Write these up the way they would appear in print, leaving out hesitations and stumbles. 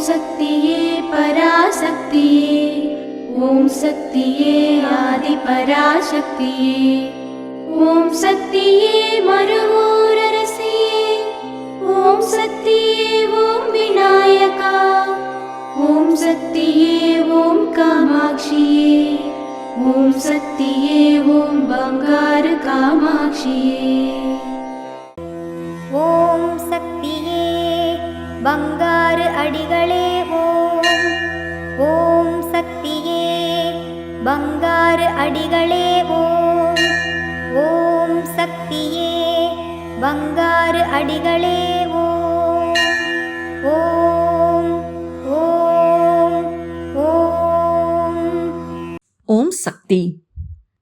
சக்தியே பராசக்தியே, ஓம் சக்தியே ஆதி பராசக்தியே, ஓம் சக்தியே மருவூரரசியே, ஓம் சக்தியே ஓம் விநாயகா, ஓம் சக்தியே ஓம் காமாட்சியே, ஓம் சக்தியே ஓம் பங்காரு காமாட்சியே. ஓம் சக்தியே பங்காரு அடிகளே ஓம், ஓம் சக்தியே பங்காரு அடிகளே ஓம், ஓம் சக்தியே பங்காரு அடிகளே ஓம், ஓம் ஓம் ஓம். ஓம் சக்தி.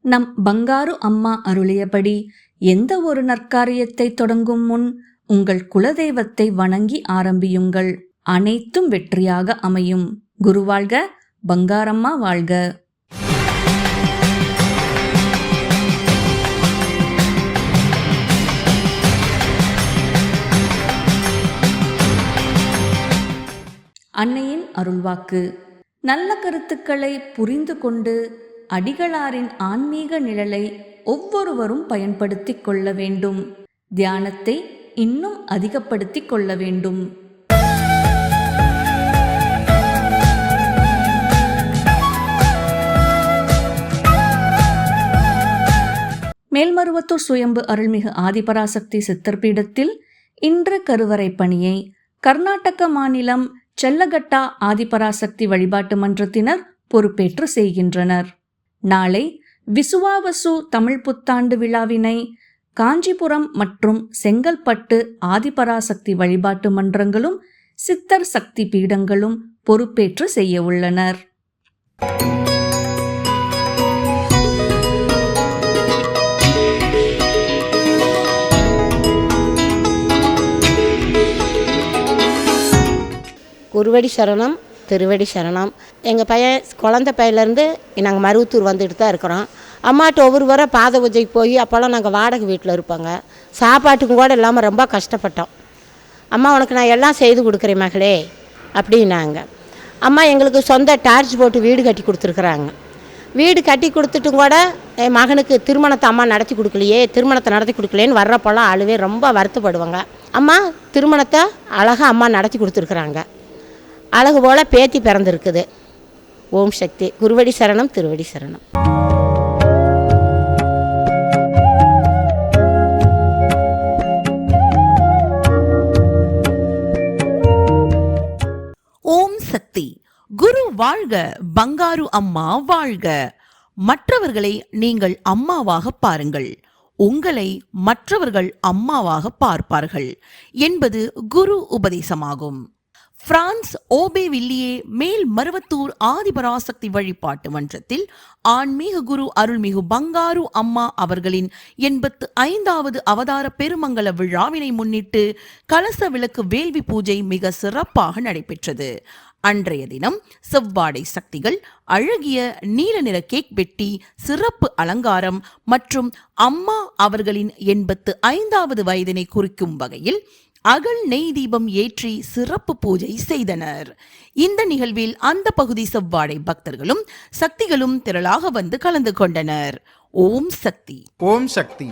நம் பங்காரு அம்மா அருளியபடி எந்த ஒரு நற்காரியத்தை தொடங்கும் முன் உங்கள் குலதெய்வத்தை வணங்கி ஆரம்பியுங்கள். அனைத்தும் வெற்றியாக அமையும். குருவாழ்க, பங்காரம்மா வாழ்க. அன்னையின் அருள்வாக்கு. நல்ல கருத்துக்களை புரிந்து கொண்டு அடிகளாரின் ஆன்மீக நிழலை ஒவ்வொருவரும் பயன்படுத்திக் கொள்ள வேண்டும். தியானத்தை இன்னும் அதிகப்படுத்திக் கொள்ள வேண்டும். மேல்மருவத்தூர் சுயம்பு அருள்மிகு ஆதிபராசக்தி சித்தர்பீடத்தில் இன்று கருவறை பணியை கர்நாடக மாநிலம் செல்லகட்டா ஆதிபராசக்தி வழிபாட்டு மன்றத்தினர் பொறுப்பேற்று செய்கின்றனர். நாளை விசுவாவசு தமிழ் புத்தாண்டு விழாவினை காஞ்சிபுரம் மற்றும் செங்கல்பட்டு ஆதிபராசக்தி வழிபாட்டு மன்றங்களும் சித்தர் சக்தி பீடங்களும் பொறுப்பேற்று செய்ய உள்ளனர். குருவடி சரணம், திருவடி சரணம். எங்கள் பையன் குழந்தை பையிலேருந்து நாங்கள் மருவத்தூர் வந்துட்டு தான் இருக்கிறோம். அம்மாட்ட ஒவ்வொரு வர பாத பூஜைக்கு போய் அப்போல்லாம் நாங்கள் வாடகை வீட்டில் இருப்போங்க. சாப்பாட்டுக்கும் கூட இல்லாமல் ரொம்ப கஷ்டப்பட்டோம். அம்மா உனக்கு நான் எல்லாம் செய்து கொடுக்குறேன் மகளே அப்படின்னாங்க. அம்மா எங்களுக்கு சொந்த டார்ச் போட்டு வீடு கட்டி கொடுத்துருக்குறாங்க. வீடு கட்டி கொடுத்துட்டும் கூட என் மகனுக்கு திருமணத்தை அம்மா நடத்தி கொடுக்கலையேன்னு வர்றப்போல்லாம் அழுவே ரொம்ப வருத்தப்படுவாங்க. அம்மா திருமணத்தை அழகாக அம்மா நடத்தி கொடுத்துருக்குறாங்க. அழகு போல் பேத்தி பிறந்திருக்குது. ஓம் சக்தி. குருவடி சரணம், திருவடி சரணம். ஓம் சக்தி. குரு வாழ்க, பங்காரு அம்மா வாழ்க. மற்றவர்களை நீங்கள் அம்மாவாக பாருங்கள், உங்களை மற்றவர்கள் அம்மாவாக பார்ப்பார்கள் என்பது குரு உபதேசமாகும். பிரான்ஸ் ஓபேவில்லியே மேல் மருவத்தூர் ஆதிபராசக்தி வழிபாட்டு மன்றத்தில் ஆன்மீக குரு அருள்மிகு பங்காரு அம்மா அவர்களின் 85வது அவதார பெருமங்கல விழாவினை முன்னிட்டு கலச விளக்கு வேள்வி பூஜை மிக சிறப்பாக நடைபெற்றது. அன்றைய தினம் செவ்வாடை சக்திகள் அழகிய நீல நிற கேக் வெட்டி சிறப்பு அலங்காரம் மற்றும் அம்மா அவர்களின் 85வது வயதினை குறிக்கும் வகையில் அகல் நெய் தீபம் ஏற்றி சிறப்பு பூஜை செய்தனர். இந்த நிகழ்வில் அந்த பகுதி செவ்வாடை பக்தர்களும் சக்திகளும் திரளாக வந்து கலந்து கொண்டனர். ஓம் சக்தி. ஓம் சக்தி.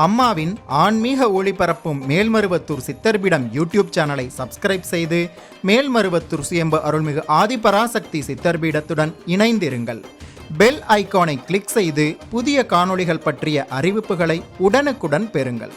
அம்மாவின் ஆன்மீக ஒளிபரப்பும் மேல்மருவத்தூர் சித்தர்பீடம் யூடியூப் சேனலை சப்ஸ்கிரைப் செய்து மேல்மருவத்தூர் சுயம்பு அருள்மிகு ஆதிபராசக்தி சித்தர்பீடத்துடன் இணைந்திருங்கள். பெல் ஐகானை கிளிக் செய்து புதிய காணொளிகள் பற்றிய அறிவிப்புகளை உடனுக்குடன் பெறுங்கள்.